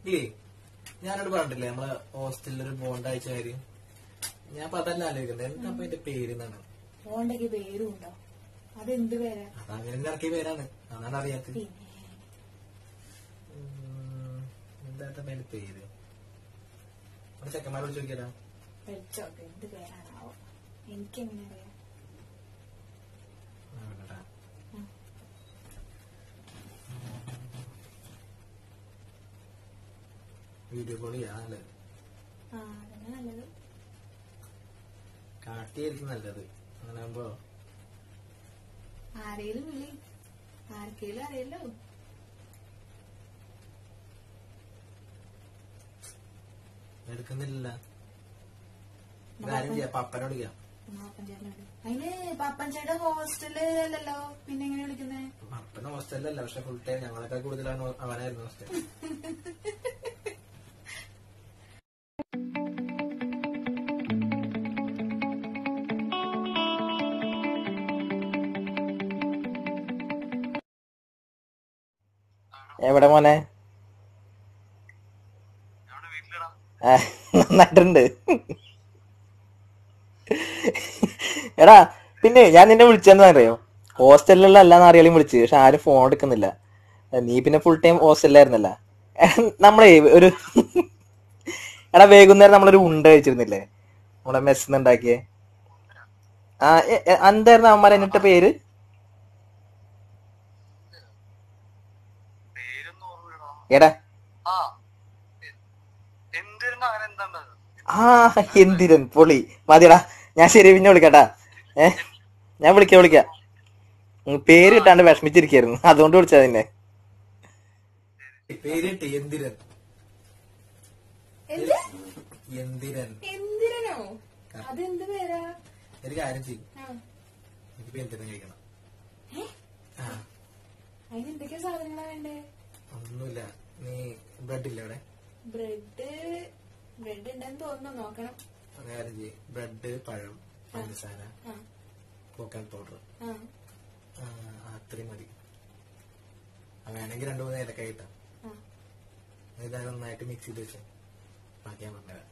ഇല്ലേ ഞാനോട് പറഞ്ഞിട്ടില്ലേ നമ്മളെ ഹോസ്റ്റലിലൊരു ബോണ്ട് അയച്ച കാര്യം. ഞാൻ അപ്പൊ അതല്ല ആലോചിക്കുന്നത്, എന്താ അപ്പൊ എന്റെ പേര് എന്നാണ്. ബോണ്ടൊക്കെ പേരും ഉണ്ടോ? അതെന്ത് പേരാ? അതങ്ങനെ ഇറക്കിയ പേരാണ്, അതാണ് അറിയാത്തത്. എന്താ എന്റെ പേര്? അവിടെ ചെക്കന്മാരോട് ചോദിക്കാലോ. പഠിച്ചോക്കെ എന്ത് പേരാണാവോ, എനിക്കെങ്ങനെ അറിയാം. വീഡിയോ കോൾ ചെയ്യാ നല്ലത്. അതന്നെ നല്ലത്. കാട്ടിയായിരിക്കും നല്ലത്. അങ്ങനെ ആകുമ്പോ ആരേലും വിളി, ആർക്കേലും അറിയല്ലോ. എടുക്കുന്നില്ല. കാര്യം ചെയ്യാം, പപ്പനോട് ചെയ്യാം. അതിന് പപ്പൻചേട്ടൻ ഹോസ്റ്റല് അല്ലല്ലോ, പിന്നെ എങ്ങനെ വിളിക്കുന്നേ? പപ്പന ഹോസ്റ്റലല്ല, പക്ഷെ ഫുൾ ടൈം ഞങ്ങളെക്കാൾ കൂടുതലാണ് അവനായിരുന്നു ഹോസ്റ്റൽ. എവിടെ മോനെ? നന്നായിട്ടുണ്ട്. എടാ പിന്നെ ഞാൻ നിന്നെ വിളിച്ചെന്ന് അറിയോ, ഹോസ്റ്റലിലുള്ള എല്ലാ നാറികളെയും വിളിച്ച്, പക്ഷെ ആരും ഫോൺ എടുക്കുന്നില്ല. നീ പിന്നെ ഫുൾ ടൈം ഹോസ്റ്റലിലായിരുന്നല്ല. നമ്മളെ ഒരു എടാ വൈകുന്നേരം നമ്മളൊരു ഉണ്ട കഴിച്ചിരുന്നില്ലേ, നമ്മളെ മെസ്സിന്ന് ഉണ്ടാക്കിയേ. എന്തായിരുന്നു അവന്മാരെ എന്നിട്ട പേര്? എടാ എന്തിരൻ പൊളി. മതിയടാ, ഞാൻ ശരി പിന്നെ വിളിക്കാട്ടാ. ഞാൻ വിളിക്കാം. പേര് കിട്ടാണ്ട് വിഷമിച്ചിരിക്കായിരുന്നു, അതുകൊണ്ട് വിളിച്ചാ നിന്നെ. എന്തിരൻ. എന്തിരനോ? അതെന്ത് പേരാ? ഒരു കാര്യം ചെയ്യും, എനിക്ക് എന്തിനും കഴിക്കണം. അതിന് എന്തൊക്കെയാ സാധനങ്ങളാ വേണ്ടേ? ഒന്നുമില്ല. നീ ബ്രെഡ് ഇല്ല അവിടെ? ബ്രെഡ് ഉണ്ടെന്ന് തോന്നുന്നു, നോക്കണം. കാര്യം ചെയ്യും, ബ്രെഡ്, പഴം, പഞ്ചസാര, കോക്കനട്ട് പൗഡർ, അത്രയും മതി. വേണമെങ്കിൽ 2-3 ഏലക്കായ കിട്ടാം. ഇത് നന്നായിട്ട് മിക്സ് ചെയ്ത് വെച്ചാൽ ബാക്കി ഞാൻ പറഞ്ഞുതരാം.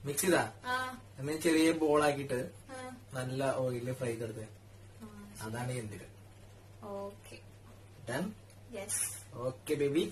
മിക്സ് ചെയ്താ എന്നീ ചെറിയ ബോളാക്കിട്ട് നല്ല ഓയില് ഫ്രൈ ചെയ്തെടുത്ത്, അതാണ് എന്തിന്. Okay baby.